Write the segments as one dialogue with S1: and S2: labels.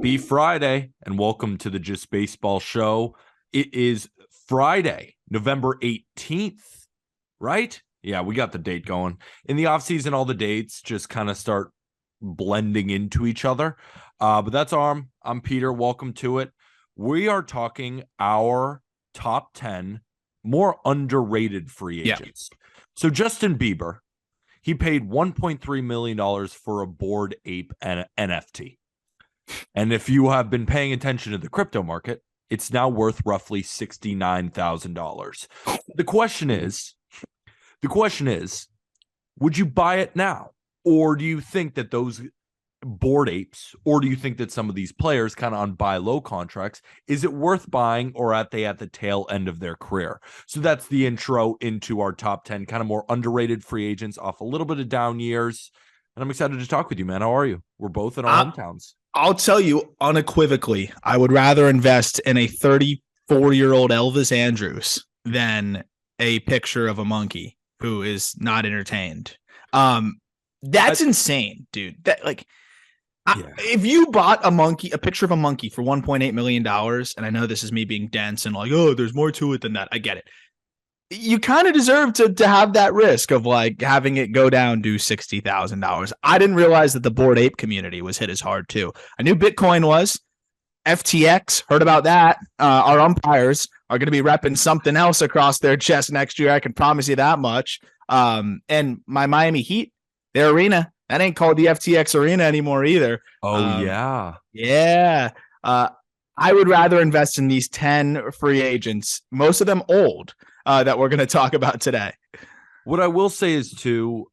S1: Happy Friday and welcome to the Just Baseball Show. It is Friday, November 18th, right? Yeah, we got the date going. In the offseason, all the dates just kind of start blending into each other. But that's Arm. I'm Peter. Welcome to it. We are talking our top 10 more underrated free agents. Yeah. So Justin Bieber, he paid $1.3 million for a Bored Ape NFT. And if you have been paying attention to the crypto market, it's now worth roughly $69,000. The question is, would you buy it now? Or do you think that those Bored Apes, or do you think that some of these players kind of on buy low contracts, is it worth buying, or are they at the tail end of their career? So that's the intro into our top 10 kind of more underrated free agents off a little bit of down years. And I'm excited to talk with you, man. How are you? We're both in our hometowns.
S2: I'll tell you unequivocally, I would rather invest in a 34-year-old Elvis Andrus than a picture of a monkey who is not entertained. That's insane, dude. If you bought a picture of a monkey for $1.8 million, and I know this is me being dense and like, oh, there's more to it than that. I get it. You kind of deserve to have that risk of like having it go down to $60,000. I didn't realize that the Bored Ape community was hit as hard too. I knew Bitcoin was. FTX, heard about that. Our umpires are going to be repping something else across their chest next year. I can promise you that much. And my Miami Heat, their arena, that ain't called the FTX Arena anymore either.
S1: Oh, yeah.
S2: Yeah. I would rather invest in these 10 free agents, most of them old, that we're going to talk about today.
S1: What I will say is, too,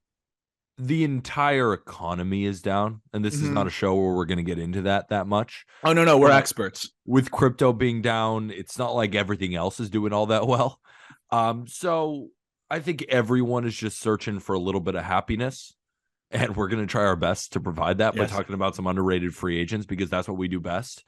S1: the entire economy is down, and this is not a show where we're going to get into that much.
S2: Oh, no, we're experts.
S1: With crypto being down, it's not like everything else is doing all that well. So I think everyone is just searching for a little bit of happiness, and we're going to try our best to provide that by talking about some underrated free agents, because that's what we do best.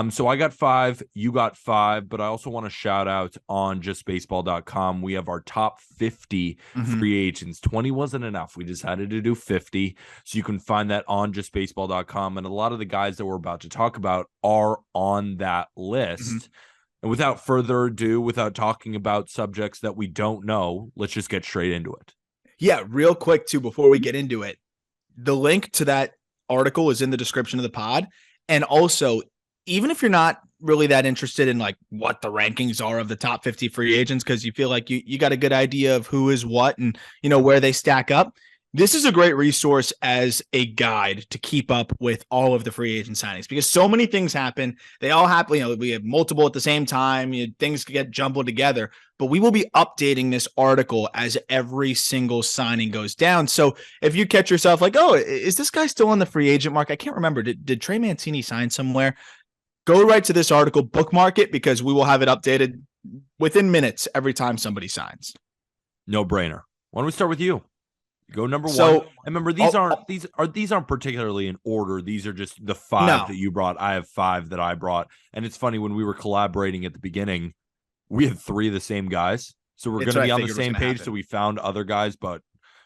S1: So I got 5, you got 5, but I also want to shout out on justbaseball.com. We have our top 50 free agents. 20 wasn't enough. We decided to do 50. So you can find that on justbaseball.com. And a lot of the guys that we're about to talk about are on that list. And without further ado, without talking about subjects that we don't know, let's just get straight into it.
S2: Yeah, real quick too, before we get into it, the link to that article is in the description of the pod. And also, even if you're not really that interested in like what the rankings are of the top 50 free agents, because you feel like you got a good idea of who is what and, you know, where they stack up, this is a great resource as a guide to keep up with all of the free agent signings, because so many things happen. They all happen. You know, we have multiple at the same time. Things get jumbled together, but we will be updating this article as every single signing goes down. So if you catch yourself like, oh, is this guy still on the free agent mark? I can't remember. Did Trey Mancini sign somewhere? Go right to this article, bookmark it, because we will have it updated within minutes every time somebody signs.
S1: No brainer. Why don't we start with you? Go number 1. And remember, these aren't particularly in order. These are just the 5 that you brought. I have 5 that I brought. And it's funny, when we were collaborating at the beginning, we had 3 of the same guys. So we're going to be on the same page. So we found other guys, but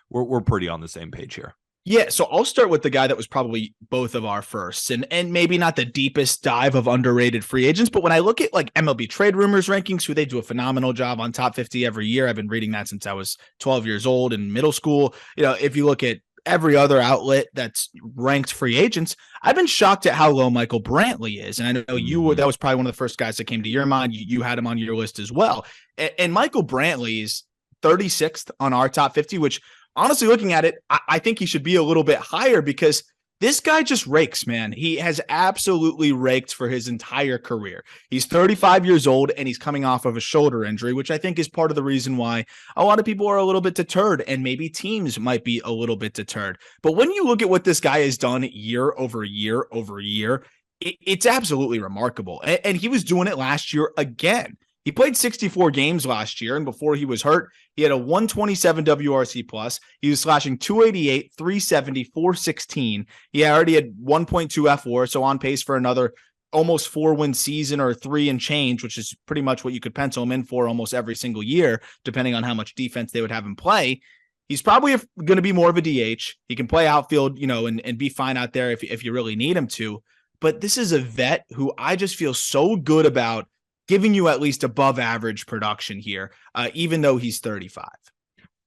S1: we're pretty on the same page here.
S2: Yeah, so I'll start with the guy that was probably both of our firsts, and maybe not the deepest dive of underrated free agents, but when I look at like MLB Trade Rumors rankings, who they do a phenomenal job on top 50 every year. I've been reading that since I was 12 years old in middle school. You know, if you look at every other outlet that's ranked free agents, I've been shocked at how low Michael Brantley is. And I know you were, that was probably one of the first guys that came to your mind. You had him on your list as well. And Michael Brantley is 36th on our top 50, which, honestly, looking at it, I think he should be a little bit higher, because this guy just rakes, man. He has absolutely raked for his entire career. He's 35 years old, and he's coming off of a shoulder injury, which I think is part of the reason why a lot of people are a little bit deterred, and maybe teams might be a little bit deterred. But when you look at what this guy has done year over year over year, it's absolutely remarkable. And he was doing it last year again. He played 64 games last year, and before he was hurt, he had a 127 WRC plus. He was slashing 288, 370, 416. He already had 1.2 F4, so on pace for another almost 4-win season, or 3 and change, which is pretty much what you could pencil him in for almost every single year, depending on how much defense they would have him play. He's probably going to be more of a DH. He can play outfield, and be fine out there if you really need him to. but this is a vet who I just feel so good about giving you at least above average production here, even though he's 35.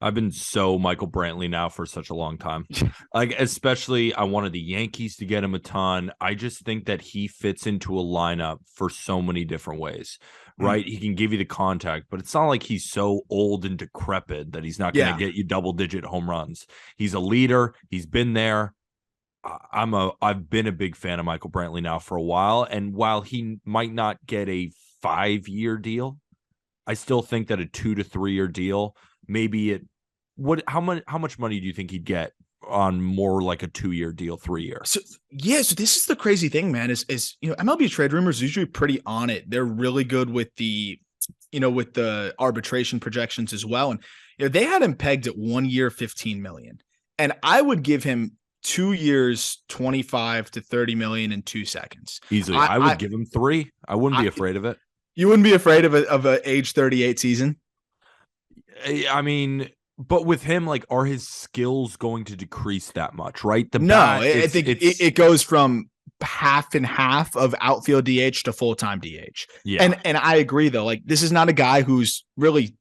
S1: I've been so Michael Brantley now for such a long time. Like, especially I wanted the Yankees to get him a ton. I just think that he fits into a lineup for so many different ways, right? He can give you the contact, but it's not like he's so old and decrepit that he's not going to get you double-digit home runs. He's a leader. He's been there. I've been a big fan of Michael Brantley now for a while. And while he might not get a 5-year deal, I still think that a 2 to 3 year deal, maybe how much money do you think he'd get on more like a 2-year deal, 3 years?
S2: So this is the crazy thing, man, is MLB Trade Rumors are usually pretty on it. They're really good with the arbitration projections as well. And they had him pegged at 1 year, 15 million. And I would give him 2 years, 25 to 30 million in 2 seconds.
S1: Easily. I would give him 3. I wouldn't be afraid of it.
S2: You wouldn't be afraid of a age 38 season?
S1: I mean, but with him, like, are his skills going to decrease that much, right?
S2: I think it goes from half and half of outfield DH to full-time DH.
S1: Yeah.
S2: And I agree, though. Like, this is not a guy who's really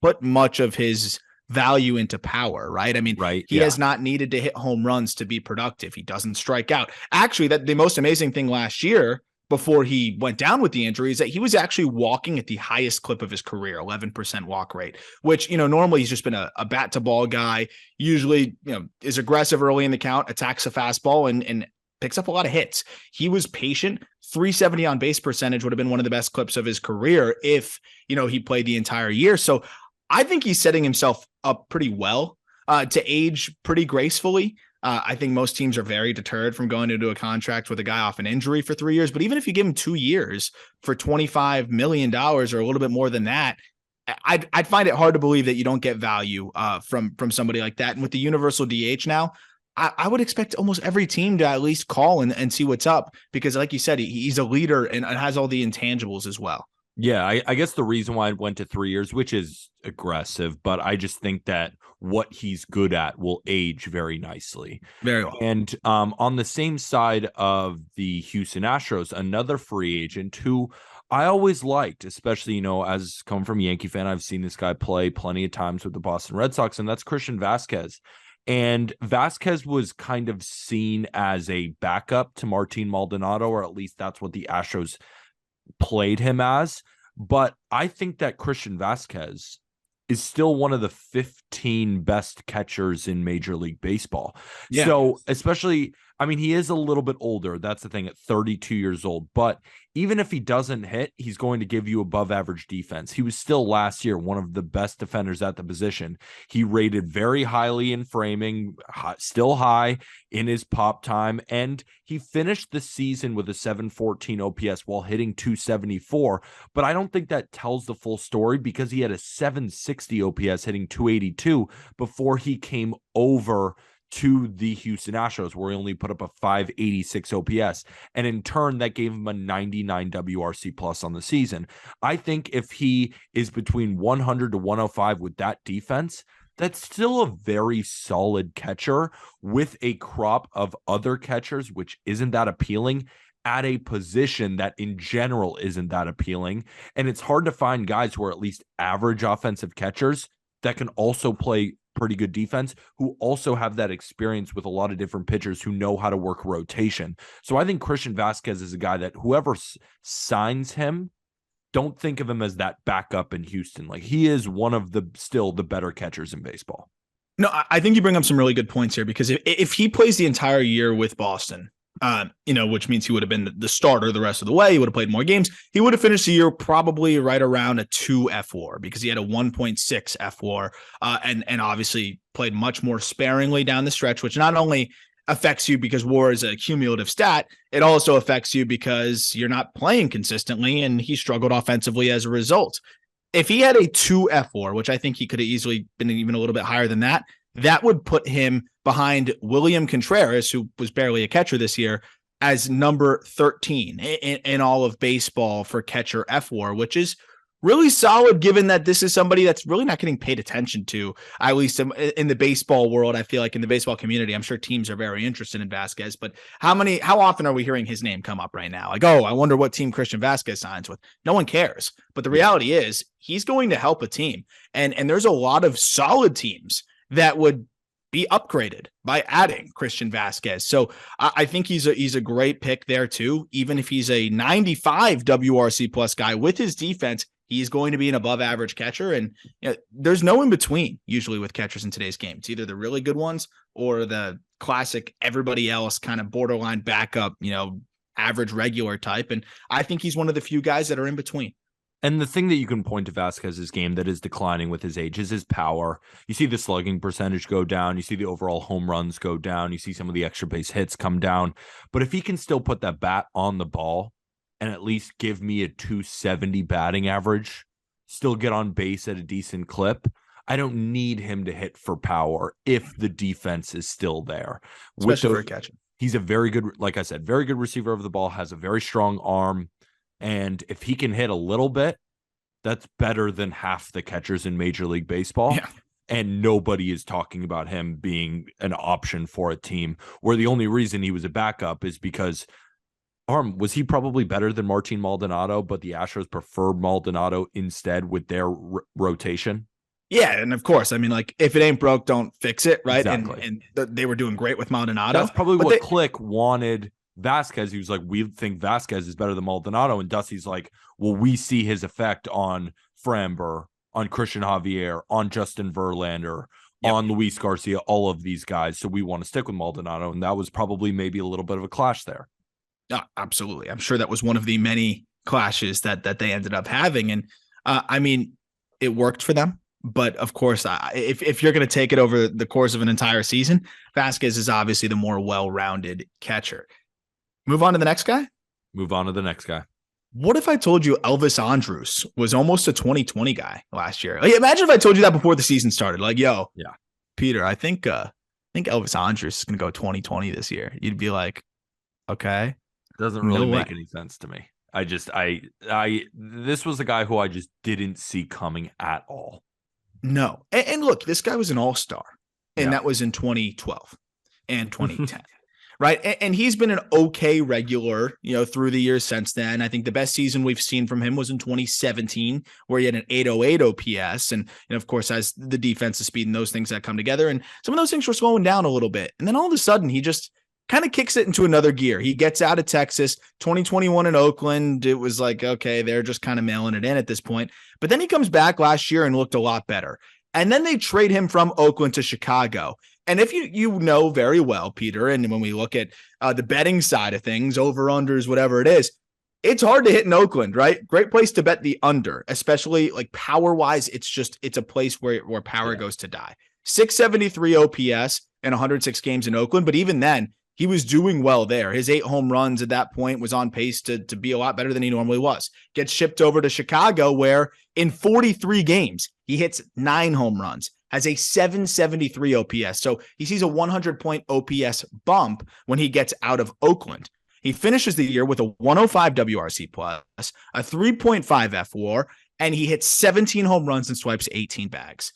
S2: put much of his value into power, right? I mean, he has not needed to hit home runs to be productive. He doesn't strike out. Actually, that the most amazing thing last year, before he went down with the injury, is that he was actually walking at the highest clip of his career, 11% walk rate, which, normally he's just been a bat to ball guy, usually, is aggressive early in the count, attacks a fastball and picks up a lot of hits. He was patient. 370 on base percentage would have been one of the best clips of his career if, he played the entire year. So I think he's setting himself up pretty well to age pretty gracefully. I think most teams are very deterred from going into a contract with a guy off an injury for 3 years. But even if you give him 2 years for $25 million or a little bit more than that, I'd find it hard to believe that you don't get value from somebody like that. And with the universal DH now, I would expect almost every team to at least call and see what's up, because like you said, he's a leader and has all the intangibles as well.
S1: Yeah, I guess the reason why I went to 3 years, which is aggressive, but I just think that what he's good at will age very nicely.
S2: Very well.
S1: And on the same side of the Houston Astros, another free agent who I always liked, especially, as coming from a Yankee fan, I've seen this guy play plenty of times with the Boston Red Sox, and that's Christian Vazquez. And Vazquez was kind of seen as a backup to Martin Maldonado, or at least that's what the Astros played him as. But I think that Christian Vazquez is still one of the 15 best catchers in Major League Baseball. Yeah. So especially, I mean, he is a little bit older. That's the thing, at 32 years old. But even if he doesn't hit, he's going to give you above average defense. He was still last year one of the best defenders at the position. He rated very highly in framing, still high in his pop time. And he finished the season with a 714 OPS while hitting 274. But I don't think that tells the full story, because he had a 760 OPS hitting 282 before he came over to the Houston Astros, where he only put up a 586 OPS. And in turn, that gave him a 99 WRC plus on the season. I think if he is between 100 to 105 with that defense, that's still a very solid catcher with a crop of other catchers, which isn't that appealing at a position that in general isn't that appealing. And it's hard to find guys who are at least average offensive catchers that can also play pretty good defense, who also have that experience with a lot of different pitchers who know how to work rotation. So I think Christian Vazquez is a guy that whoever signs him, don't think of him as that backup in Houston. Like, he is one of still the better catchers in baseball.
S2: No, I think you bring up some really good points here, because if he plays the entire year with Boston, which means he would have been the starter the rest of the way, he would have played more games, he would have finished the year probably right around a 2 FWAR, because he had a 1.6 FWAR, and obviously played much more sparingly down the stretch, which not only affects you because WAR is a cumulative stat, it also affects you because you're not playing consistently, and he struggled offensively as a result. If he had a 2 FWAR, which I think he could have easily been even a little bit higher than that, that would put him behind William Contreras, who was barely a catcher this year, as number 13 in all of baseball for catcher FWAR, which is really solid, given that this is somebody that's really not getting paid attention to, at least in the baseball world. I feel like in the baseball community, I'm sure teams are very interested in Vasquez, but how often are we hearing his name come up right now? Like, oh, I wonder what team Christian Vasquez signs with. No one cares. But the reality is he's going to help a team. And there's a lot of solid teams that would be upgraded by adding Christian Vasquez. So I think he's a great pick there too. Even if he's a 95 WRC plus guy with his defense, he's going to be an above average catcher. And there's no in between usually with catchers in today's game. It's either the really good ones or the classic everybody else kind of borderline backup, average regular type. And I think he's one of the few guys that are in between.
S1: And the thing that you can point to Vasquez's game that is declining with his age is his power. You see the slugging percentage go down. You see the overall home runs go down. You see some of the extra base hits come down. But if he can still put that bat on the ball and at least give me a 270 batting average, still get on base at a decent clip, I don't need him to hit for power if the defense is still there.
S2: Especially for catching.
S1: He's a very good, like I said, very good receiver of the ball, has a very strong arm. And if he can hit a little bit, that's better than half the catchers in Major League Baseball.
S2: Yeah.
S1: And nobody is talking about him being an option for a team where the only reason he was a backup is because was he probably better than Martin Maldonado, but the Astros prefer Maldonado instead with their rotation.
S2: Yeah, and of course, I mean, like, if it ain't broke, don't fix it, right?
S1: Exactly.
S2: And they were doing great with Maldonado.
S1: That's probably what Click wanted Vasquez. He was like, we think Vasquez is better than Maldonado. And Dusty's like, well, we see his effect on Framber, on Christian Javier, on Justin Verlander, on Luis Garcia, all of these guys. So we want to stick with Maldonado. And that was probably maybe a little bit of a clash there.
S2: Absolutely. I'm sure that was one of the many clashes that they ended up having. And I mean, it worked for them. But of course, if you're going to take it over the course of an entire season, Vasquez is obviously the more well-rounded catcher. Move on to the next guy?
S1: Move on to the next guy.
S2: What if I told you Elvis Andrus was almost a 2020 guy last year? Like, imagine if I told you that before the season started. Like, yo,
S1: yeah,
S2: Peter, I think Elvis Andrus is going to go 2020 this year. You'd be like, okay.
S1: It doesn't really make any sense to me. This was a guy who I just didn't see coming at all.
S2: No. And look, this guy was an all-star, and that was in 2012 and 2010. Right. And he's been an okay regular, through the years since then. I think the best season we've seen from him was in 2017, where he had an 808 OPS. And of course, has the defensive speed and those things that come together. And some of those things were slowing down a little bit. And then all of a sudden, he just kind of kicks it into another gear. He gets out of Texas, 2021 in Oakland. It was like, okay, they're just kind of mailing it in at this point. But then he comes back last year and looked a lot better. And then they trade him from Oakland to Chicago. And if you know very well, Peter, and when we look at the betting side of things, over-unders, whatever it is, it's hard to hit in Oakland, right? Great place to bet the under, especially like power-wise. It's a place where power goes to die. 673 OPS and 106 games in Oakland. But even then, he was doing well there. His 8 home runs at that point was on pace to be a lot better than he normally was. Gets shipped over to Chicago, where in 43 games, he hits 9 home runs, has a 773 OPS. So he sees a 100-point OPS bump when he gets out of Oakland. He finishes the year with a 105 WRC plus, a 3.5 FWAR, and he hits 17 home runs and swipes 18 bags.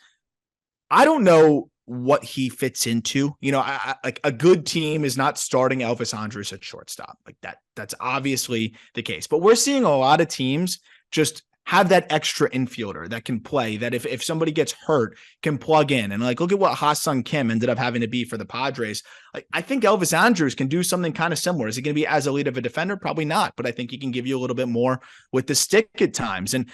S2: I don't know what he fits into. Like, a good team is not starting Elvis Andrus at shortstop. Like that's obviously the case. But we're seeing a lot of teams just have that extra infielder that can play, that if somebody gets hurt, can plug in. And like, look at what Ha-Sung Kim ended up having to be for the Padres. Like, I think Elvis Andrus can do something kind of similar. Is he going to be as elite of a defender? Probably not, but I think he can give you a little bit more with the stick at times. And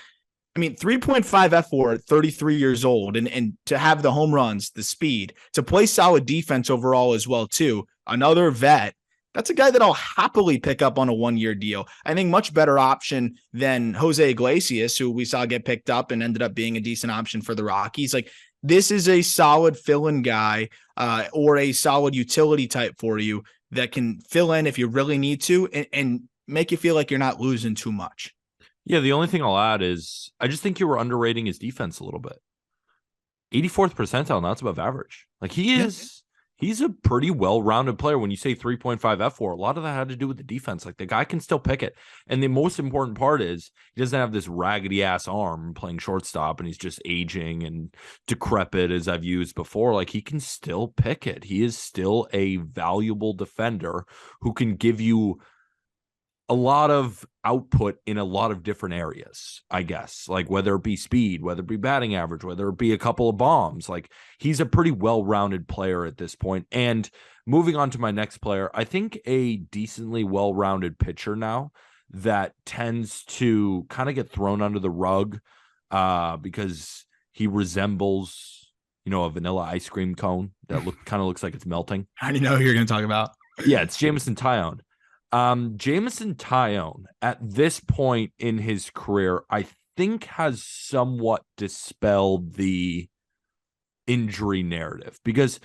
S2: I mean, 3.5 FWAR at 33 years old, and to have the home runs, the speed, to play solid defense overall as well, too. Another vet. That's a guy that I'll happily pick up on a 1-year deal. I think much better option than Jose Iglesias, who we saw get picked up and ended up being a decent option for the Rockies. Like, this is a solid fill-in guy or a solid utility type for you that can fill in if you really need to and make you feel like you're not losing too much.
S1: Yeah, the only thing I'll add is I just think you were underrating his defense a little bit. 84th percentile, now it's above average. Like, he's he's a pretty well-rounded player. When you say 3.5 F4, a lot of that had to do with the defense. Like, the guy can still pick it. And the most important part is he doesn't have this raggedy ass arm playing shortstop, and he's just aging and decrepit, as I've used before. Like, he can still pick it. He is still a valuable defender who can give you a lot of output in a lot of different areas, I guess, like whether it be speed, whether it be batting average, whether it be a couple of bombs. Like, he's a pretty well-rounded player at this point. And moving on to my next player, I think a decently well-rounded pitcher now that tends to kind of get thrown under the rug because he resembles, a vanilla ice cream cone that kind of looks like it's melting.
S2: I already know who you're going to talk about.
S1: Yeah, it's Jameson Taillon. Jameson Taillon at this point in his career, I think, has somewhat dispelled the injury narrative because,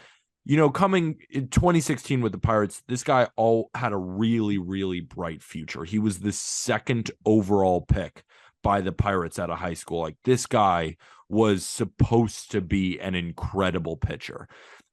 S1: coming in 2016 with the Pirates, this guy had a really, really bright future. He was the second overall pick by the Pirates out of high school. Like, this guy was supposed to be an incredible pitcher.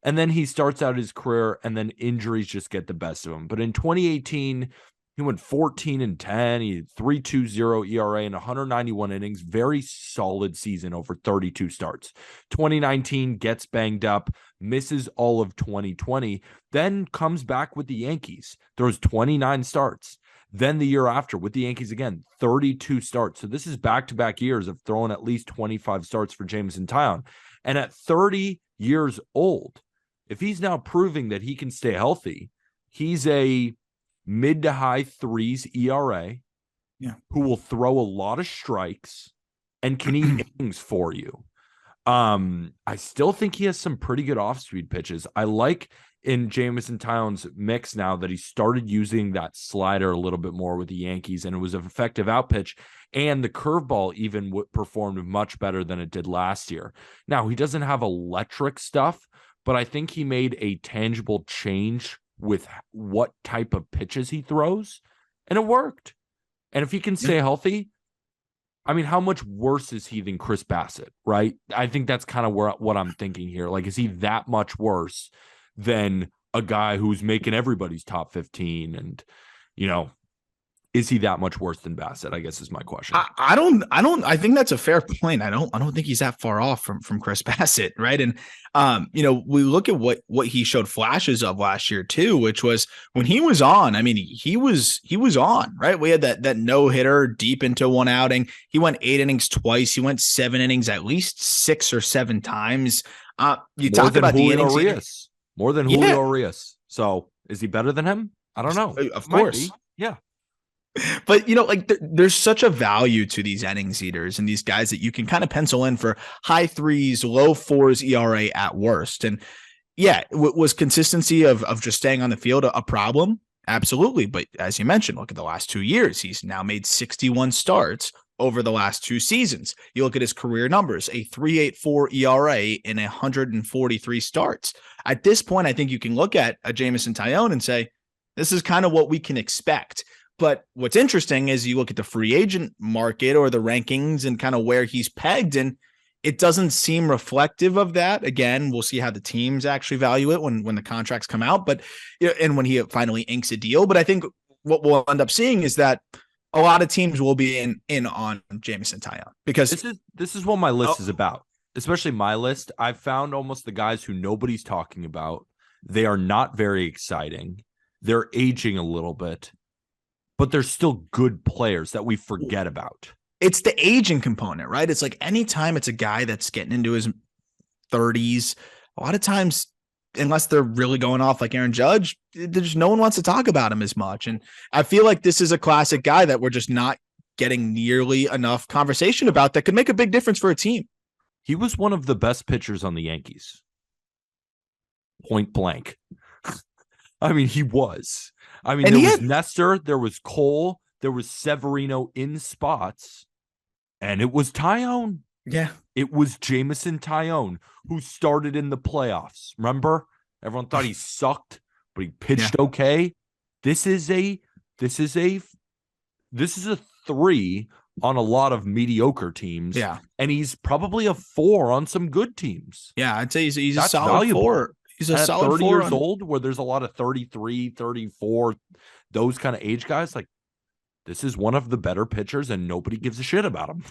S1: And then he starts out his career, and then injuries just get the best of him. But in 2018, he went 14-10. He had 3.20 ERA and 191 innings. Very solid season over 32 starts. 2019 gets banged up, misses all of 2020, then comes back with the Yankees, throws 29 starts. Then the year after with the Yankees again, 32 starts. So this is back-to-back years of throwing at least 25 starts for Jameson Taillon. And at 30 years old, if he's now proving that he can stay healthy, he's a mid to high threes ERA, who will throw a lot of strikes and can eat innings for you. I still think he has some pretty good off-speed pitches. I like in Jameson Taillon's mix now that he started using that slider a little bit more with the Yankees, and it was an effective out pitch, and the curveball even performed much better than it did last year. Now, he doesn't have electric stuff, but I think he made a tangible change with what type of pitches he throws, and it worked. And if he can stay healthy, I mean, how much worse is he than Chris Bassett, right? I think that's kind of what I'm thinking here. Like, is he that much worse than a guy who's making everybody's top 15? And, is he that much worse than Bassett, I guess, is my question.
S2: I think that's a fair point. I don't think he's that far off from Chris Bassett. Right. And, we look at what he showed flashes of last year too, which was when he was on. I mean, he was on, right. We had that no hitter deep into one outing. He went 8 innings twice. He went 7 innings, at least 6 or 7 times. You talk about the innings.
S1: Urias. More than Julio Urias. So is he better than him? I don't know.
S2: Of course.
S1: Yeah.
S2: But, there's such a value to these innings eaters and these guys that you can kind of pencil in for high 3s, low 4s ERA at worst. And was consistency of just staying on the field a problem? Absolutely. But as you mentioned, look at the last 2 years. He's now made 61 starts over the last 2 seasons. You look at his career numbers, a 3.84 ERA in 143 starts. At this point, I think you can look at a Jameson Taillon and say, this is kind of what we can expect. But what's interesting is you look at the free agent market or the rankings and kind of where he's pegged, and it doesn't seem reflective of that. Again, we'll see how the teams actually value it when the contracts come out, but and when he finally inks a deal. But I think what we'll end up seeing is that a lot of teams will be in on Jameson Taillon because
S1: this is what my list is about, especially my list. I've found almost the guys who nobody's talking about. They are not very exciting. They're aging a little bit, but they're still good players that we forget about.
S2: It's the aging component, right? It's like anytime it's a guy that's getting into his 30s, a lot of times, unless they're really going off like Aaron Judge, there's no one wants to talk about him as much. And I feel like this is a classic guy that we're just not getting nearly enough conversation about that could make a big difference for a team.
S1: He was one of the best pitchers on the Yankees. Point blank. I mean, he was. I mean, there was Nestor, there was Cole, there was Severino in spots, and it was Taillon.
S2: Yeah.
S1: It was Jameson Taillon who started in the playoffs. Remember? Everyone thought he sucked, but he pitched okay. This is a 3 on a lot of mediocre teams. Yeah. And he's probably a 4 on some good teams.
S2: Yeah, I'd say he's a solid valuable. 4. He's a
S1: And at
S2: solid
S1: 30
S2: 4
S1: years
S2: on.
S1: old, where there's a lot of 33, 34, those kind of age guys, like this is one of the better pitchers and nobody gives a shit about him.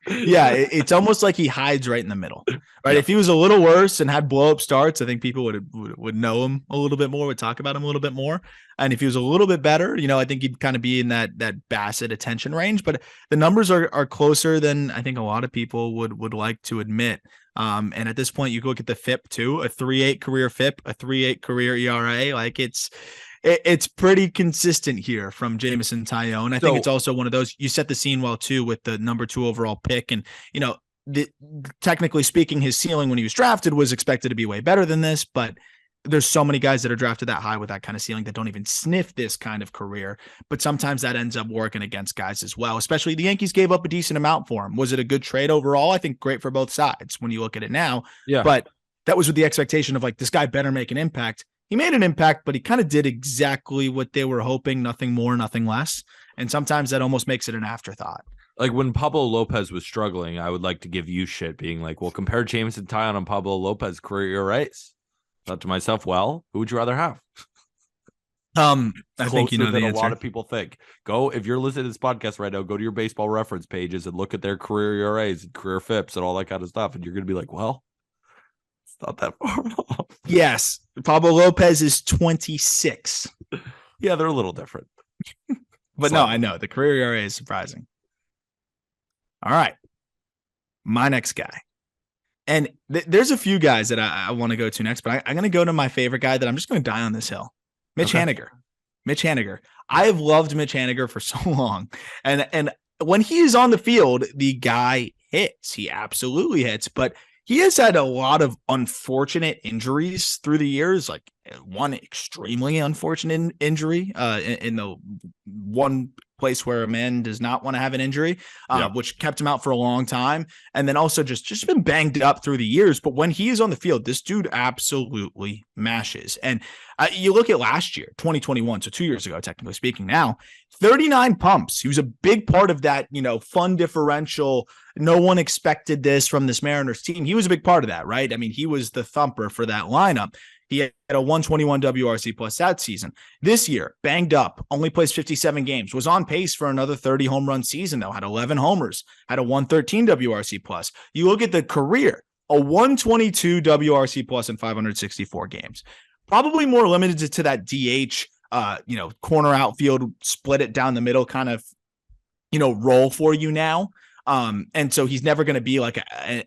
S2: Yeah, it's almost like he hides right in the middle, right?
S1: Yeah.
S2: If he was a little worse and had blow up starts, I think people would know him a little bit more, would talk about him a little bit more. And if he was a little bit better, I think he'd kind of be in that Bassett attention range. But the numbers are closer than I think a lot of people would like to admit. And at this point, you look at the FIP too, a 3.8 career FIP, a 3.8 career ERA. Like it's pretty consistent here from Jameson Taillon. I think it's also one of those, you set the scene well too with the number 2 overall pick. And, technically speaking, his ceiling when he was drafted was expected to be way better than this, but there's so many guys that are drafted that high with that kind of ceiling that don't even sniff this kind of career. But sometimes that ends up working against guys as well, especially the Yankees gave up a decent amount for him. Was it a good trade overall? I think great for both sides when you look at it now.
S1: Yeah.
S2: But that was with the expectation of like, this guy better make an impact. He made an impact, but he kind of did exactly what they were hoping, nothing more, nothing less. And sometimes that almost makes it an afterthought.
S1: Like when Pablo Lopez was struggling, I would like to give you shit being like, well, compare Jameson Taillon and Pablo Lopez career ERAs. Thought to myself, well, who would you rather have?
S2: I think
S1: the
S2: the
S1: answer. A
S2: answer.
S1: lot of people think. Go, if you're listening to this podcast right now, go to your baseball reference pages and look at their career ERAs and career FIPS and all that kind of stuff. And you're going to be like, well, it's not that far off.
S2: Yes. Pablo Lopez is 26.
S1: Yeah, they're a little different.
S2: But no, I know the career ERA is surprising. All right. My next guy. And there's a few guys that I want to go to next, but I'm going to go to my favorite guy that I'm just going to die on this hill. Mitch Haniger. Mitch Haniger. I have loved Mitch Haniger for so long. And when he is on the field, the guy hits. He absolutely hits. But he has had a lot of unfortunate injuries through the years, like one extremely unfortunate injury in the one place where a man does not want to have an injury, which kept him out for a long time. And then also just been banged up through the years. But when he is on the field, this dude absolutely mashes. And you look at last year, 2021, so 2 years ago, technically speaking now, 39 pumps. He was a big part of that, fun differential. No one expected this from this Mariners team. He was a big part of that, right? I mean, he was the thumper for that lineup. He had a 121 WRC plus that season. This year, banged up, only plays 57 games, was on pace for another 30 home run season, though, had 11 homers, had a 113 WRC plus. You look at the career, a 122 WRC plus in 564 games. Probably more limited to that DH, corner outfield, split it down the middle kind of, role for you now. And so he's never going to be like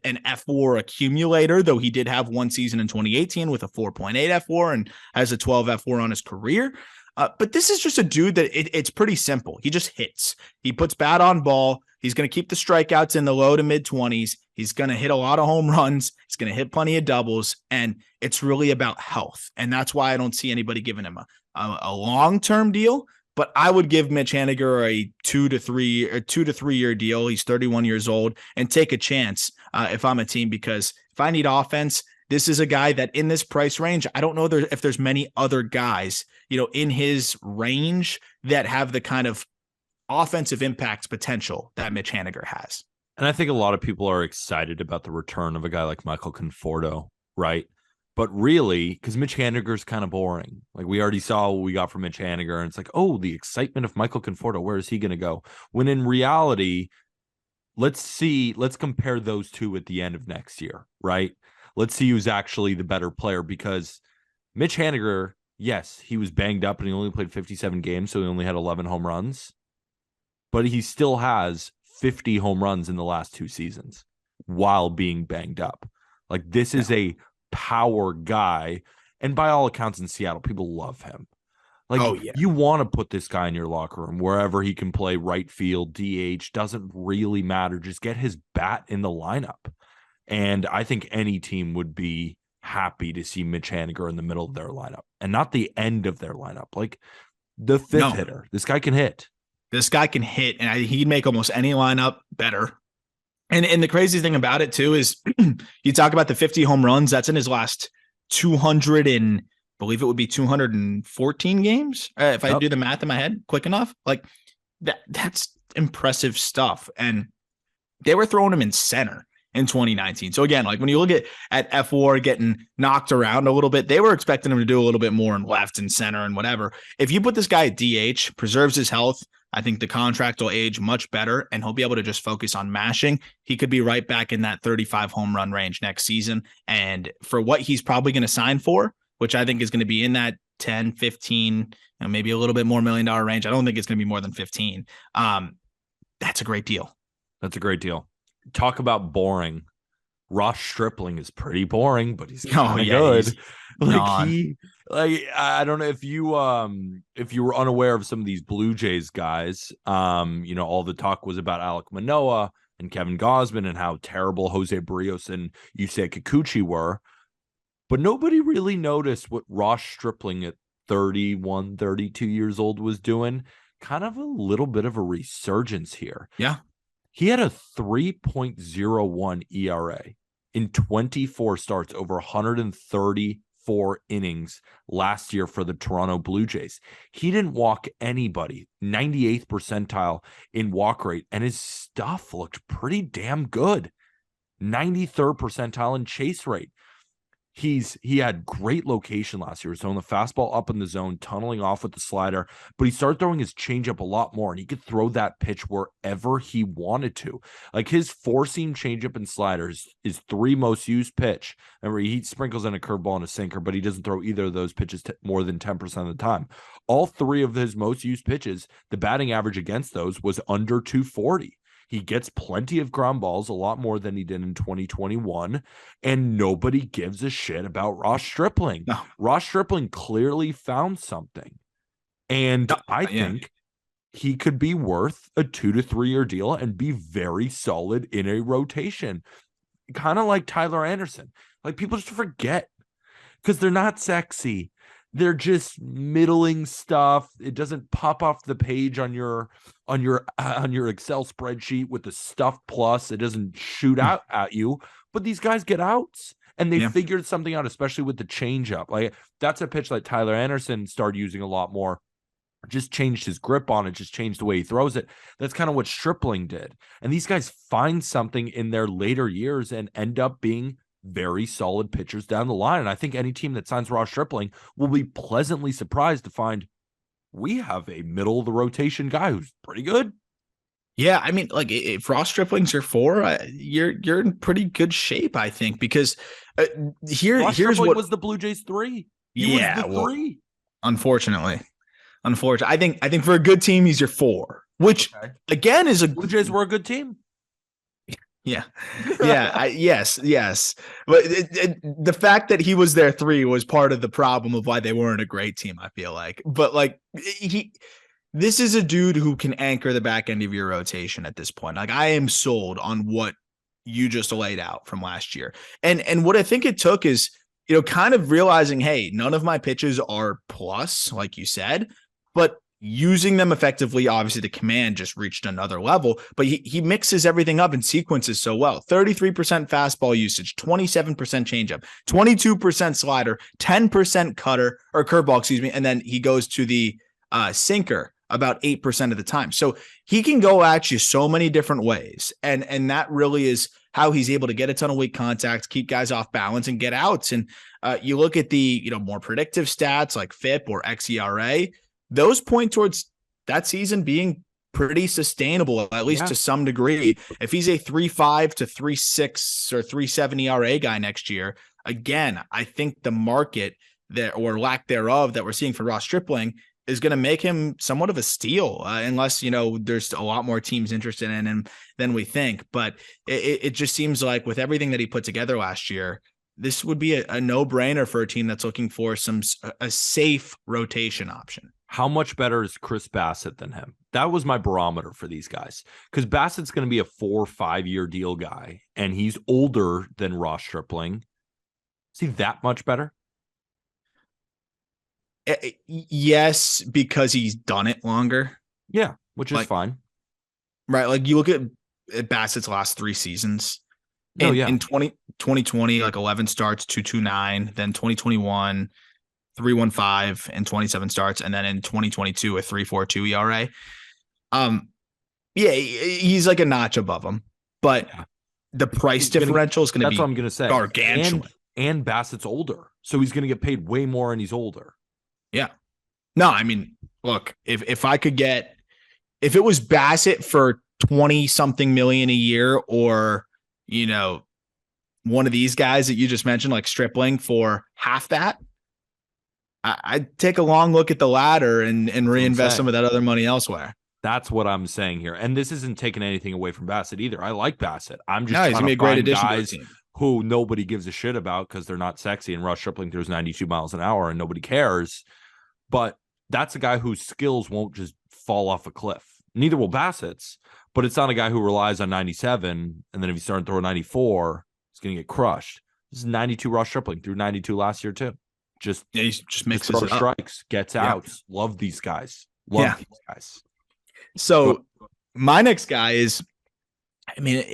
S2: an F4 accumulator, though he did have one season in 2018 with a 4.8 F4 and has a 12 F4 on his career. But this is just a dude that it's pretty simple. He just hits. He puts bat on ball. He's going to keep the strikeouts in the low to mid 20s. He's going to hit a lot of home runs. He's going to hit plenty of doubles. And it's really about health. And that's why I don't see anybody giving him a long-term deal. But I would give Mitch Haniger a 2 to 3 year deal. He's 31 years old, and take a chance if I'm a team, because if I need offense, this is a guy that in this price range, I don't know if there's many other guys, in his range that have the kind of offensive impact potential that Mitch Haniger has.
S1: And I think a lot of people are excited about the return of a guy like Michael Conforto, right? But really, because Mitch Haniger is kind of boring. Like we already saw what we got from Mitch Haniger, and it's like, oh, the excitement of Michael Conforto. Where is he going to go? When in reality, let's compare those two at the end of next year, right? Let's see who's actually the better player, because Mitch Haniger, yes, he was banged up and he only played 57 games, so he only had 11 home runs. But he still has 50 home runs in the last 2 seasons while being banged up. Like this is a power guy, and by all accounts in Seattle, people love him. Like you want to put this guy in your locker room wherever he can play right field, DH, doesn't really matter. Just get his bat in the lineup. And I think any team would be happy to see Mitch Haniger in the middle of their lineup and not the end of their lineup. Like the fifth hitter. This guy can hit.
S2: This guy can hit, and he'd make almost any lineup better. And the crazy thing about it too is you talk about the 50 home runs. That's in his last 200 and believe it would be 214 games. If I do the math in my head quick enough, like that's impressive stuff. And they were throwing him in center in 2019. So again, like when you look at F4 getting knocked around a little bit, they were expecting him to do a little bit more in left and center and whatever. If you put this guy at DH, preserves his health, I think the contract will age much better and he'll be able to just focus on mashing. He could be right back in that 35 home run range next season. And for what he's probably going to sign for, which I think is going to be in that 10, 15, maybe a little bit more $1 million range. I don't think it's going to be more than 15. That's a great deal.
S1: That's a great deal. Talk about boring. Ross Stripling is pretty boring, but he's good. I don't know if you were unaware of some of these Blue Jays guys. All the talk was about Alek Manoah and Kevin Gausman and how terrible Jose Barrios and Yusei Kikuchi were. But nobody really noticed what Ross Stripling at 31, 32 years old was doing. Kind of a little bit of a resurgence here.
S2: Yeah.
S1: He had a 3.01 ERA in 24 starts over 134 innings last year for the Toronto Blue Jays. He didn't walk anybody, 98th percentile in walk rate, and his stuff looked pretty damn good. 93rd percentile in chase rate. He had great location last year. So on the fastball up in the zone, tunneling off with the slider, but he started throwing his changeup a lot more, and he could throw that pitch wherever he wanted to. Like his four-seam changeup and sliders is 3 most used pitch. Remember, he sprinkles in a curveball and a sinker, but he doesn't throw either of those pitches more than 10% of the time. All 3 of his most used pitches, the batting average against those was under 240. He gets plenty of ground balls, a lot more than he did in 2021, and nobody gives a shit about Ross Stripling.
S2: No.
S1: Ross Stripling clearly found something, and I think he could be worth a 2 to 3 year deal and be very solid in a rotation, kind of like Tyler Anderson. Like people just forget because they're not sexy. They're just middling stuff. It doesn't pop off the page on your Excel spreadsheet with the stuff plus. It doesn't shoot out at you. But these guys get outs, and they figured something out, especially with the changeup. Like that's a pitch that Tyler Anderson started using a lot more. Just changed his grip on it, just changed the way he throws it. That's kind of what Stripling did. And these guys find something in their later years and end up being very solid pitchers down the line. And I think any team that signs Ross Stripling will be pleasantly surprised to find we have a middle of the rotation guy who's pretty good.
S2: Yeah, I mean, like if Ross Stripling's your 4, you're in pretty good shape, I think, because here's
S1: Stripling
S2: what
S1: was the Blue Jays 3.
S2: He was the
S1: 3.
S2: Unfortunately, I think for a good team he's your 4, which again is
S1: Blue Jays were a good team.
S2: Yeah. Yes. But the fact that he was there 3 was part of the problem of why they weren't a great team, I feel like. But like this is a dude who can anchor the back end of your rotation at this point. Like I am sold on what you just laid out from last year. And what I think it took is, kind of realizing, hey, none of my pitches are plus, like you said, but using them effectively. Obviously the command just reached another level, but he mixes everything up and sequences so well. 33% fastball usage, 27% changeup, 22% slider, 10% cutter or curveball, and then he goes to the sinker about 8% of the time. So he can go at you so many different ways, and that really is how he's able to get a ton of weak contacts, keep guys off balance, and get outs. And you look at the more predictive stats like FIP or xERA. Those point towards that season being pretty sustainable, at least to some degree. If he's a 3.5 to 3.6 or 3.7 ERA guy next year, again, I think the market that or lack thereof that we're seeing for Ross Stripling is going to make him somewhat of a steal, unless, there's a lot more teams interested in him than we think. But it just seems like with everything that he put together last year, this would be a no-brainer for a team that's looking for a safe rotation option.
S1: How much better is Chris Bassitt than him? That was my barometer for these guys, because Bassitt's going to be a 4 or 5 year deal guy, and he's older than Ross Stripling. Is he that much better?
S2: Yes, because he's done it longer.
S1: Yeah, which is fine.
S2: Right. Like you look at Bassitt's last 3 seasons. In 2020, like 11 starts, 2.29, then 2021, 3.15 and 27 starts, and then in 2022 a 3.42 ERA. He's like a notch above him, but the price
S1: He's gonna-
S2: differential is going to
S1: That's
S2: be
S1: what I'm gonna say.
S2: gargantuan.
S1: And Bassett's older, so he's gonna get paid way more, and he's older.
S2: Yeah. No, I mean, look, if I could get, if it was Bassett for 20 something million a year, or, you know, one of these guys that you just mentioned, like Stripling, for half that, I'd take a long look at the ladder and reinvest some of that other money elsewhere.
S1: That's what I'm saying here. And this isn't taking anything away from Bassett either. I like Bassett. I'm just
S2: He's
S1: trying
S2: gonna be
S1: to
S2: a great
S1: find
S2: addition to the
S1: guys
S2: team.
S1: who nobody gives a shit about because they're not sexy, and Russ Stripling throws 92 miles an hour and nobody cares. But that's a guy whose skills won't just fall off a cliff. Neither will Bassett's, but it's not a guy who relies on 97, and then if you start throwing 94, he's going to get crushed. This is 92 Russ Stripling, through 92 last year too.
S2: He just mixes
S1: throws
S2: it up.
S1: strikes, gets outs. Love these guys. Love these guys.
S2: So my next guy is, I mean,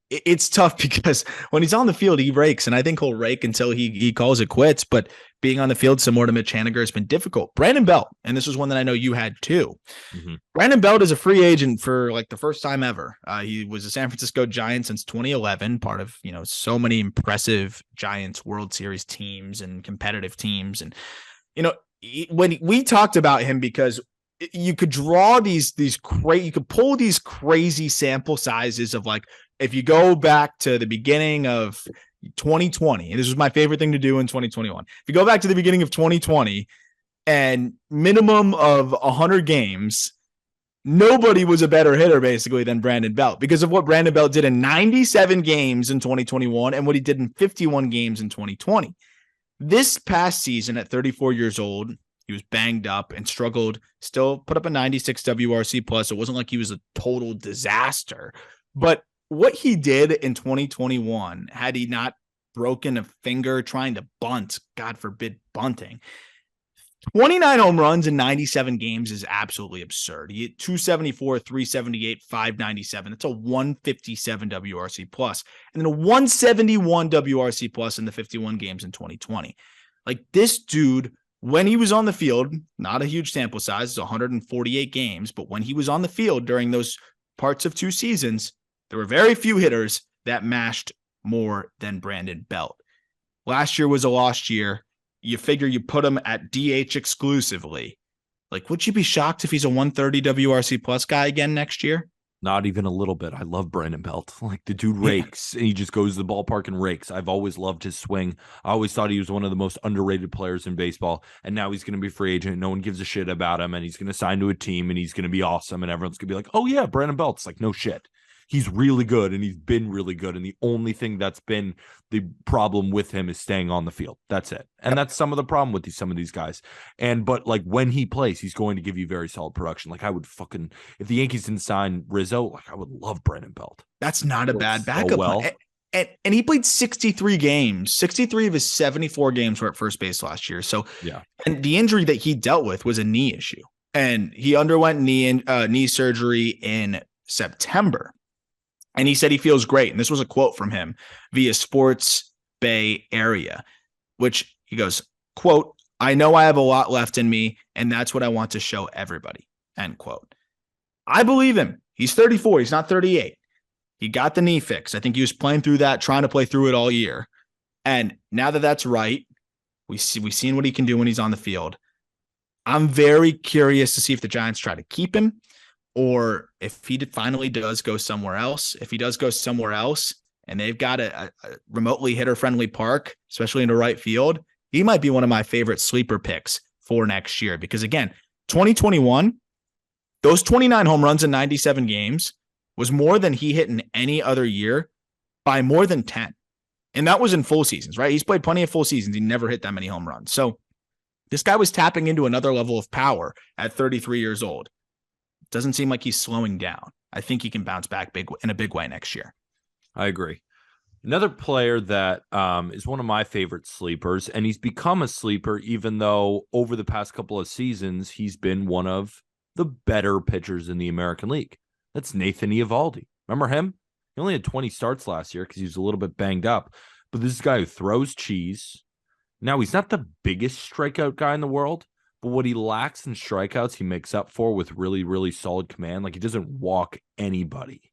S2: it's tough because when he's on the field, he rakes, and I think he'll rake until he calls it quits. But being on the field similar to Mitch Haniger has been difficult. Brandon Belt, and this is one that I know you had too. Mm-hmm. Brandon Belt is a free agent for like the first time ever. He was a San Francisco Giant since 2011, part of, you know, so many impressive Giants World Series teams and competitive teams. And, you know, when we talked about him, because you could draw you could pull these crazy sample sizes of, like, if you go back to the beginning of 2020, and this was my favorite thing to do in 2021. If you go back to the beginning of 2020 and minimum of 100 games, nobody was a better hitter basically than Brandon Belt, because of what Brandon Belt did in 97 games in 2021 and what he did in 51 games in 2020. This past season at 34 years old, he was banged up and struggled, still put up a 96 WRC plus. It wasn't like he was a total disaster, but what he did in 2021, had he not broken a finger trying to bunt, God forbid bunting, 29 home runs in 97 games is absolutely absurd. He hit 274, 378, 597. That's a 157 WRC plus, and then a 171 WRC plus in the 51 games in 2020. Like, this dude, when he was on the field, not a huge sample size, it's 148 games, but when he was on the field during those parts of two seasons, there were very few hitters that mashed more than Brandon Belt. Last year was a lost year. You figure you put him at DH exclusively. Like, would you be shocked if he's a 130 WRC plus guy again next year?
S1: Not even a little bit. I love Brandon Belt. Like, the dude rakes, and he just goes to the ballpark and rakes. I've always loved his swing. I always thought he was one of the most underrated players in baseball. And now he's going to be a free agent. No one gives a shit about him, and he's going to sign to a team, and he's going to be awesome. And everyone's going to be like, oh yeah, Brandon Belt's like, no shit. He's really good, and he's been really good. And the only thing that's been the problem with him is staying on the field. That's it. And that's some of the problem with some of these guys. But like, when he plays, he's going to give you very solid production. Like, I would if the Yankees didn't sign Rizzo, like, I would love Brandon Belt.
S2: That's not a bad backup. And he played 63 games. 63 of his 74 games were at first base last year. So, yeah. And the injury that he dealt with was a knee issue. And he underwent knee surgery in September. And he said he feels great. And this was a quote from him via Sports Bay Area, which he goes, quote, "I know I have a lot left in me, and that's what I want to show everybody," end quote. I believe him. He's 34. He's not 38. He got the knee fixed. I think he was playing through that, trying to play through it all year. And now that that's right, we've seen what he can do when he's on the field. I'm very curious to see if the Giants try to keep him, or if he finally does go somewhere else. If he does go somewhere else and they've got a remotely hitter-friendly park, especially into right field, he might be one of my favorite sleeper picks for next year. Because again, 2021, those 29 home runs in 97 games was more than he hit in any other year by more than 10. And that was in full seasons, right? He's played plenty of full seasons. He never hit that many home runs. So this guy was tapping into another level of power at 33 years old. Doesn't seem like he's slowing down. I think he can bounce back in a big way next year.
S1: I agree. Another player that is one of my favorite sleepers, and he's become a sleeper even though over the past couple of seasons he's been one of the better pitchers in the American League. That's Nathan Eovaldi. Remember him? He only had 20 starts last year because he was a little bit banged up. But this is a guy who throws cheese. Now, he's not the biggest strikeout guy in the world, but what he lacks in strikeouts, he makes up for with really, really solid command. Like, he doesn't walk anybody.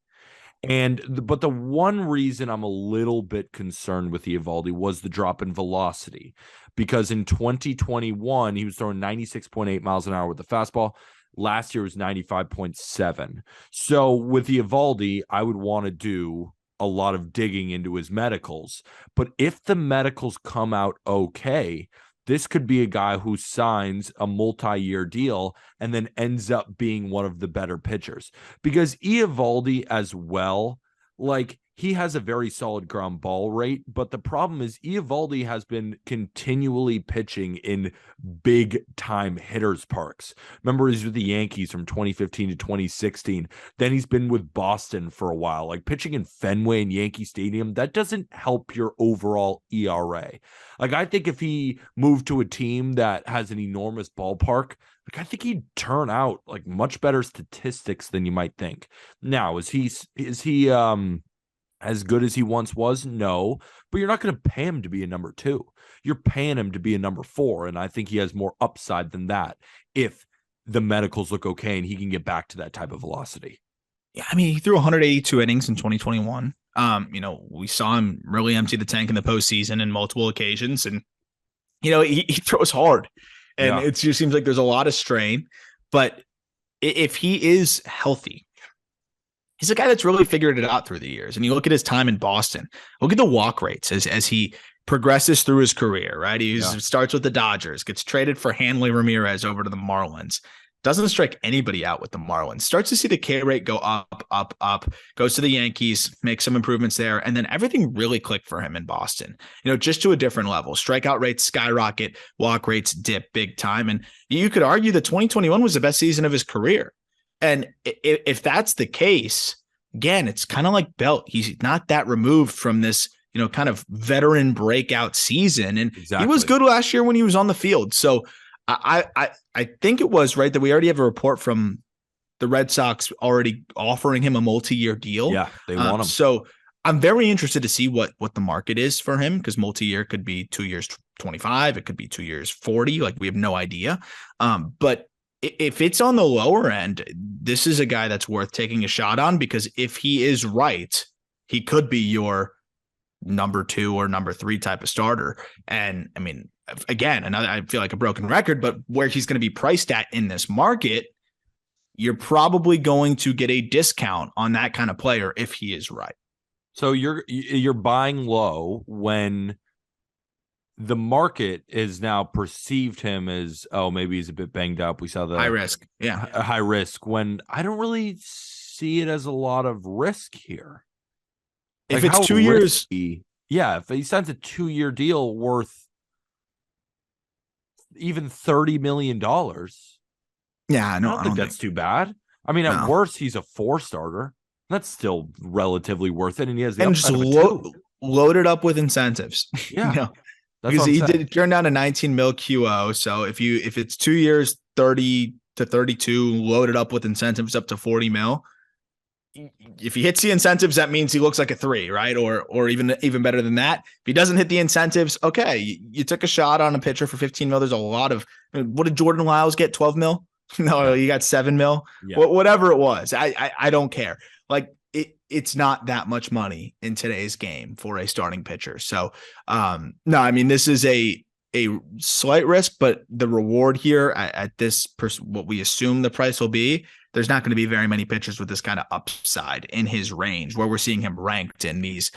S1: But the one reason I'm a little bit concerned with Eovaldi was the drop in velocity, because in 2021 he was throwing 96.8 miles an hour with the fastball. Last year was 95.7. So with Eovaldi, I would want to do a lot of digging into his medicals. But if the medicals come out okay, this could be a guy who signs a multi-year deal and then ends up being one of the better pitchers. Because Eovaldi as well, like, he has a very solid ground ball rate, but the problem is Eovaldi has been continually pitching in big time hitters parks. Remember, he's with the Yankees from 2015 to 2016. Then he's been with Boston for a while. Like, pitching in Fenway and Yankee Stadium, that doesn't help your overall ERA. Like, I think if he moved to a team that has an enormous ballpark, like, I think he'd turn out like much better statistics than you might think. Now, is he as good as he once was? No, but you're not going to pay him to be a number 2. You're paying him to be a number 4, and I think he has more upside than that if the medicals look okay and he can get back to that type of velocity.
S2: Yeah, I mean, he threw 182 innings in 2021. We saw him really empty the tank in the postseason in multiple occasions, and he throws hard, and it just seems like there's a lot of strain. But if he is healthy, he's a guy that's really figured it out through the years. And you look at his time in Boston, look at the walk rates as he progresses through his career, right? He starts with the Dodgers, gets traded for Hanley Ramirez over to the Marlins. Doesn't strike anybody out with the Marlins. Starts to see the K rate go up, goes to the Yankees, makes some improvements there. And then everything really clicked for him in Boston, just to a different level. Strikeout rates skyrocket, walk rates dip big time. And you could argue that 2021 was the best season of his career. And if that's the case, again, it's kind of like Belt. He's not that removed from this, kind of veteran breakout season. And He was good last year when he was on the field. So I think it was right that we already have a report from the Red Sox already offering him a multi-year deal.
S1: Yeah, they want him.
S2: So I'm very interested to see what the market is for him, because multi-year could be 2 years 25. It could be 2 years 40. Like, we have no idea. But if it's on the lower end, this is a guy that's worth taking a shot on, because if he is right, he could be your number 2 or number 3 type of starter. And I mean, again, I feel like a broken record, but where he's going to be priced at in this market, you're probably going to get a discount on that kind of player if he is right.
S1: So you're buying low when the market is now perceived him as, oh, maybe he's a bit banged up. We saw the
S2: high risk. Yeah.
S1: A high risk, when I don't really see it as a lot of risk here.
S2: If it's 2 years.
S1: Yeah. If he signs a 2-year deal worth even $30 million.
S2: Yeah,
S1: I don't think that's too bad. I mean, at worst, he's a 4 starter. That's still relatively worth it. And he has the
S2: just loaded up with incentives.
S1: Yeah.
S2: Because he did turn down a 19 mil QO. So if it's 2 years, 30 to 32, loaded up with incentives up to 40 mil. If he hits the incentives, that means he looks like a 3, right? Or even better than that. If he doesn't hit the incentives, okay, you took a shot on a pitcher for 15 mil. There's a lot of, what did Jordan Lyles get? 12 mil? No, you got 7 mil. Yeah. Whatever it was, I don't care. Like, it's not that much money in today's game for a starting pitcher. So, no, I mean, this is a slight risk, but the reward here at this what we assume the price will be, there's not going to be very many pitchers with this kind of upside in his range where we're seeing him ranked in these,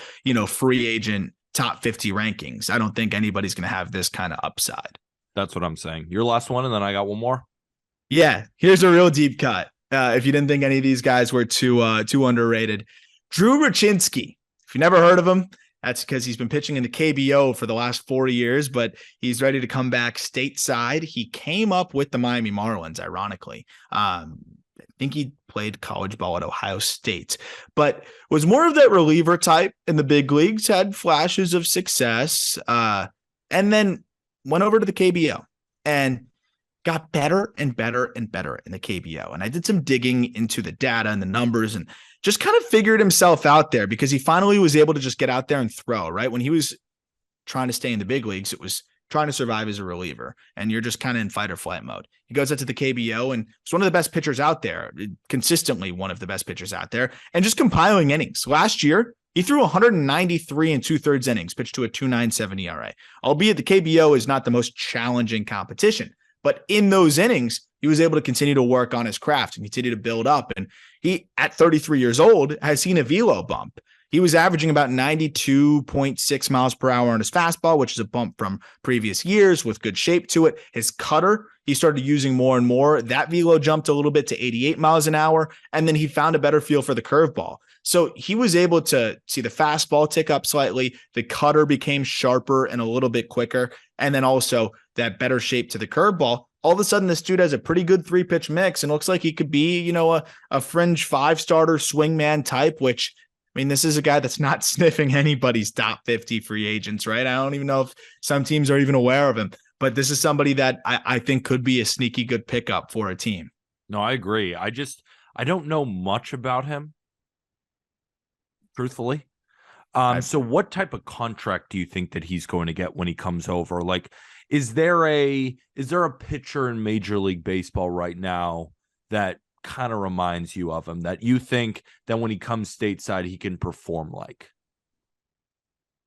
S2: free agent top 50 rankings. I don't think anybody's going to have this kind of upside.
S1: That's what I'm saying. Your last one, and then I got one more.
S2: Yeah, here's a real deep cut. If you didn't think any of these guys were too underrated, Drew Rachinski. If you never heard of him, that's because he's been pitching in the KBO for the last 4 years, but he's ready to come back stateside. He came up with the Miami Marlins, ironically. I think he played college ball at Ohio State, but was more of that reliever type in the big leagues, had flashes of success, and then went over to the KBO and got better and better and better in the KBO. And I did some digging into the data and the numbers and just kind of figured himself out there, because he finally was able to just get out there and throw, right? When he was trying to stay in the big leagues, it was trying to survive as a reliever, and you're just kind of in fight or flight mode. He goes out to the KBO and it's one of the best pitchers out there, consistently one of the best pitchers out there, and just compiling innings. Last year, he threw 193 and 2/3 innings, pitched to a 2.97 ERA, albeit the KBO is not the most challenging competition. But in those innings, he was able to continue to work on his craft and continue to build up. And he, at 33 years old, has seen a velo bump. He was averaging about 92.6 miles per hour on his fastball, which is a bump from previous years with good shape to it. His cutter, he started using more and more. That velo jumped a little bit to 88 miles an hour. And then he found a better feel for the curveball. So he was able to see the fastball tick up slightly. The cutter became sharper and a little bit quicker. And then also that better shape to the curveball. All of a sudden, this dude has a pretty good 3-pitch mix and looks like he could be, a fringe 5-starter swingman type, which, I mean, this is a guy that's not sniffing anybody's top 50 free agents, right? I don't even know if some teams are even aware of him, but this is somebody that I think could be a sneaky good pickup for a team.
S1: No, I agree. I don't know much about him, truthfully. So what type of contract do you think that he's going to get when he comes over? Like, is there a pitcher in Major League Baseball right now that kind of reminds you of him, that you think that when he comes stateside, he can perform like?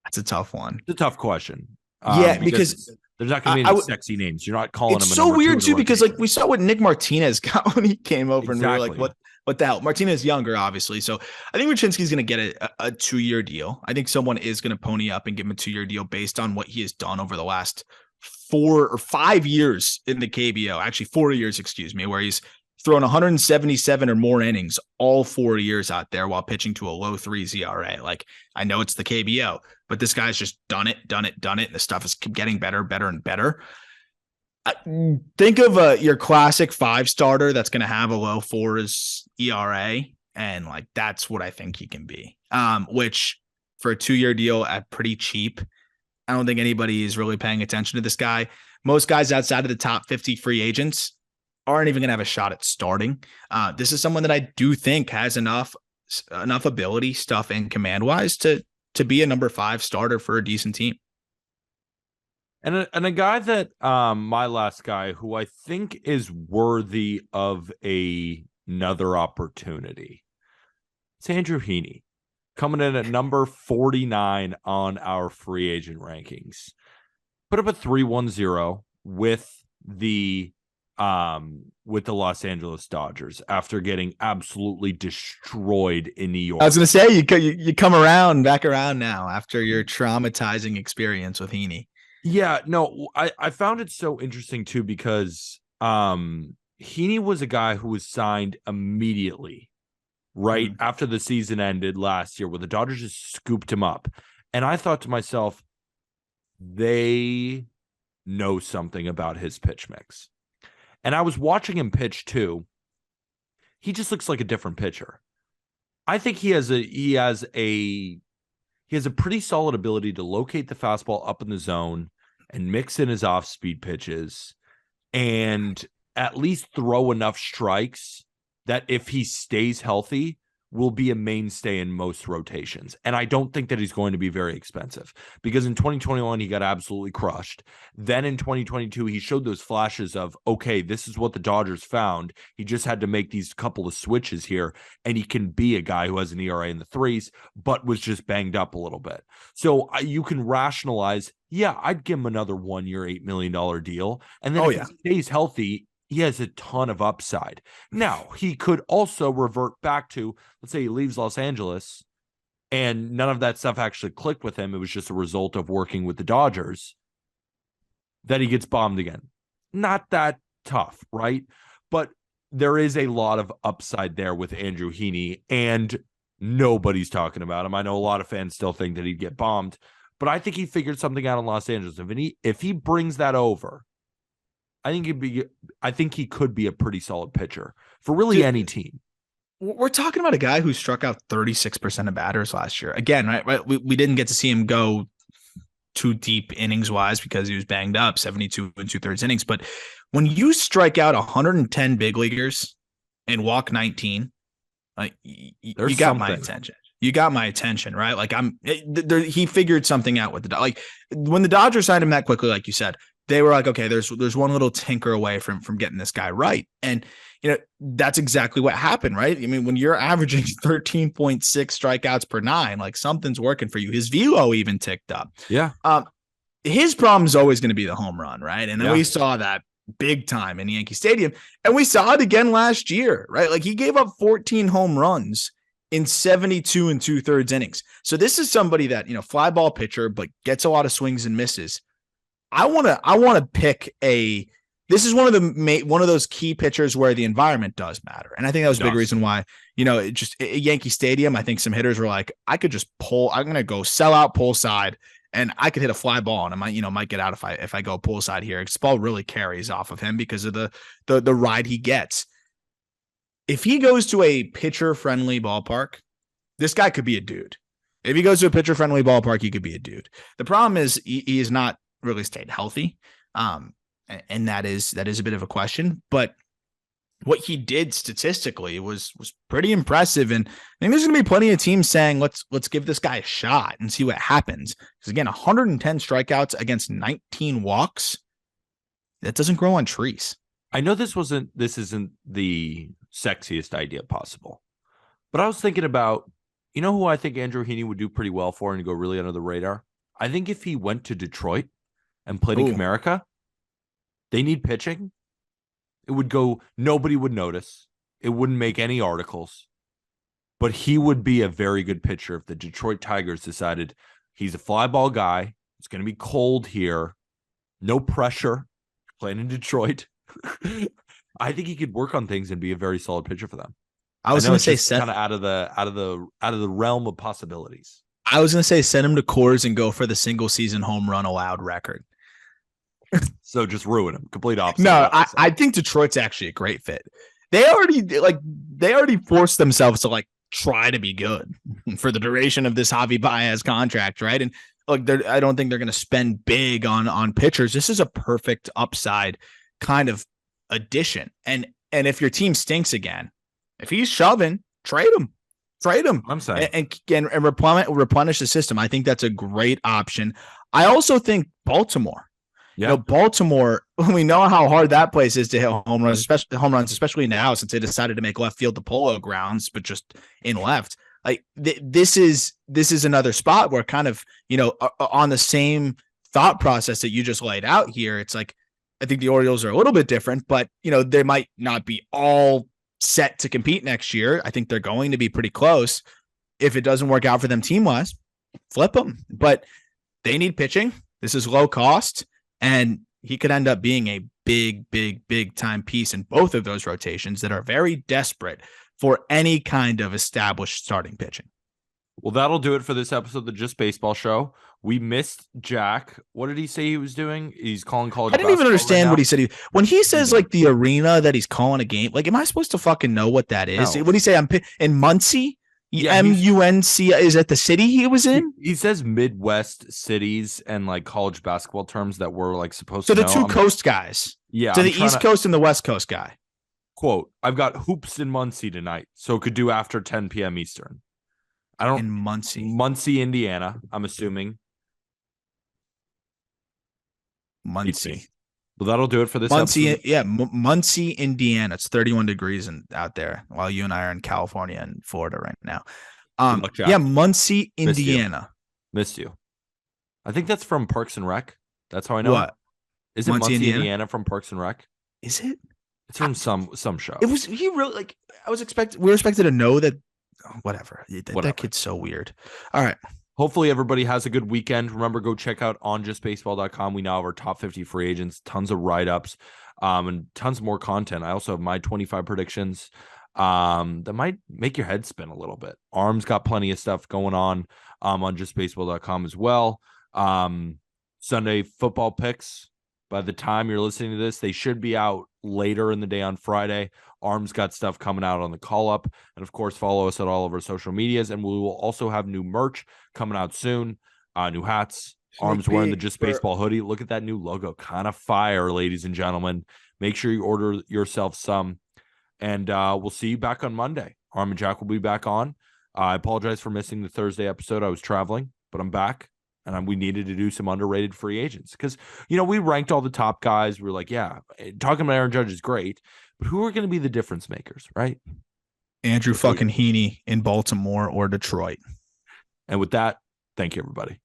S2: That's a tough one.
S1: It's a tough question.
S2: Because
S1: there's not going to be any sexy names. You're not calling him.
S2: It's so weird too, because like we saw what Nick Martinez got when he came over, and we were like, what the hell? Martinez younger, obviously. So I think Ruchinski's going to get a 2-year deal. I think someone is going to pony up and give him a 2-year deal based on what he has done over the last 4 or 5 years in the KBO. Actually, 4 years, where he's thrown 177 or more innings all 4 years out there while pitching to a low 3 ERA. Like, I know it's the KBO, but this guy's just done it. And the stuff is getting better and better. Think of your classic 5-starter that's going to have a low 4s ERA. And like, that's what I think he can be, which for a 2-year deal at pretty cheap, I don't think anybody is really paying attention to this guy. Most guys outside of the top 50 free agents aren't even going to have a shot at starting. This is someone that I do think has enough ability, stuff, and command wise to be a number 5 starter for a decent team.
S1: And a guy that my last guy who I think is worthy of another opportunity. It's Andrew Heaney, coming in at number 49 on our free agent rankings. Put up a 3.10 with the Los Angeles Dodgers after getting absolutely destroyed in New York.
S2: I was going to say, you come back around now after your traumatizing experience with Heaney.
S1: Yeah, no, I found it so interesting too, because Heaney was a guy who was signed immediately right after the season ended last year, where the Dodgers just scooped him up. And I thought to myself, they know something about his pitch mix. And I was watching him pitch too. He just looks like a different pitcher. I think he has a pretty solid ability to locate the fastball up in the zone and mix in his off-speed pitches and at least throw enough strikes that if he stays healthy, will be a mainstay in most rotations. And I don't think that he's going to be very expensive, because in 2021, he got absolutely crushed. Then in 2022, he showed those flashes of, okay, this is what the Dodgers found. He just had to make these couple of switches here, and he can be a guy who has an ERA in the 3s, but was just banged up a little bit. So you can rationalize, yeah, I'd give him another 1-year, $8 million deal. And then if he stays healthy, he has a ton of upside. Now, he could also revert back to, let's say he leaves Los Angeles and none of that stuff actually clicked with him. It was just a result of working with the Dodgers, that he gets bombed again. Not that tough, right? But there is a lot of upside there with Andrew Heaney, and nobody's talking about him. I know a lot of fans still think that he'd get bombed, but I think he figured something out in Los Angeles. If he brings that over, I think he could be a pretty solid pitcher for really any team.
S2: We're talking about a guy who struck out 36% of batters last year. Again, right? We didn't get to see him go too deep innings wise because he was banged up, 72 and 2/3 innings. But when you strike out 110 big leaguers and walk 19, like you got my attention. You got my attention, right? Like he figured something out with like when the Dodgers signed him that quickly, like you said, they were like, okay, there's one little tinker away from getting this guy right. And that's exactly what happened, right? I mean, when you're averaging 13.6 strikeouts per nine, like something's working for you. His velo even ticked up.
S1: Yeah.
S2: His problem is always going to be the home run, right? And then we saw that big time in Yankee Stadium, and we saw it again last year, right? Like he gave up 14 home runs in 72 and 2/3 innings. So this is somebody that, fly ball pitcher, but gets a lot of swings and misses. I want to pick this is one of those key pitchers where the environment does matter. And I think that was a big reason why, just at Yankee Stadium, I think some hitters were like, I could just I'm going to go sell out pull side and I could hit a fly ball and I might get out if I go pull side here. This ball really carries off of him because of the ride he gets. If he goes to a pitcher-friendly ballpark, this guy could be a dude. If he goes to a pitcher-friendly ballpark, he could be a dude. The problem is he has not really stayed healthy, and that is a bit of a question. But what he did statistically was pretty impressive, and I think there's going to be plenty of teams saying let's give this guy a shot and see what happens. Because again, 110 strikeouts against 19 walks, that doesn't grow on trees.
S1: I know this isn't the sexiest idea possible, but I was thinking about, who I think Andrew Heaney would do pretty well for and go really under the radar? I think if he went to Detroit and played in Comerica, they need pitching. It would go, nobody would notice. It wouldn't make any articles, but he would be a very good pitcher if the Detroit Tigers decided he's a fly ball guy. It's going to be cold here. No pressure playing in Detroit. I think he could work on things and be a very solid pitcher for them.
S2: I was going to say
S1: kind of out of the realm of possibilities.
S2: I was going to say send him to Coors and go for the single season home run allowed record.
S1: So just ruin him. Complete opposite.
S2: No, I think Detroit's actually a great fit. They already forced themselves to try to be good for the duration of this Javi Baez contract, right? And I don't think they're going to spend big on pitchers. This is a perfect upside kind of addition. And if your team stinks again, if he's shoving, trade him.
S1: I'm saying
S2: and replenish the system. I think that's a great option. I also think Baltimore.
S1: Yeah.
S2: Baltimore, we know how hard that place is to hit home runs, especially now since they decided to make left field the polo grounds, but just in left. Like this is another spot where kind of, on the same thought process that you just laid out here. It's like, I think the Orioles are a little bit different, but they might not be all set to compete next year. I think they're going to be pretty close. If it doesn't work out for them team-wise, flip them. But they need pitching. This is low cost. And he could end up being a big time piece in both of those rotations that are very desperate for any kind of established starting pitching.
S1: Well, that'll do it for this episode of the Just Baseball Show. We missed Jack. What did he say he was doing? He's calling college.
S2: I didn't even understand what he said. When he says the arena that he's calling a game, am I supposed to fucking know what that is? No. What do you say? I'm in Muncie. Yeah, MUNC, is that the city he was in?
S1: He says Midwest cities and college basketball terms that we're supposed to know.
S2: So the two coast guys.
S1: Yeah.
S2: So the East Coast and the West Coast guy.
S1: Quote, I've got hoops in Muncie tonight, so could do after 10 p.m. Eastern.
S2: In Muncie,
S1: Indiana, I'm assuming.
S2: Muncie.
S1: Well, that'll do it for this
S2: Muncie,
S1: episode.
S2: Yeah, Muncie, Indiana. It's 31 degrees out there while you and I are in California and Florida right now. Muncie, Indiana.
S1: Missed you. I think that's from Parks and Rec. That's how I know.
S2: What?
S1: Is it Muncie, Indiana from Parks and Rec?
S2: Is it?
S1: It's from some show.
S2: It was he really we were expected to know that. Whatever. That kid's so weird. All right.
S1: Hopefully everybody has a good weekend. Remember, go check out onjustbaseball.com. We now have our top 50 free agents, tons of write-ups, and tons more content. I also have my 25 predictions that might make your head spin a little bit. Arm's got plenty of stuff going on justbaseball.com as well. Sunday football picks. By the time you're listening to this, they should be out later in the day on Friday. Arm's got stuff coming out on the call up. And of course, follow us at all of our social medias. And we will also have new merch coming out soon. New hats. Arm's wearing the Just Baseball hoodie. Look at that new logo. Kind of fire, ladies and gentlemen. Make sure you order yourself some. And we'll see you back on Monday. Arm and Jack will be back on. I apologize for missing the Thursday episode. I was traveling, but I'm back, and we needed to do some underrated free agents because, we ranked all the top guys. We were like, yeah, talking about Aaron Judge is great, but who are going to be the difference makers, right?
S2: Andrew fucking Heaney in Baltimore or Detroit.
S1: And with that, thank you, everybody.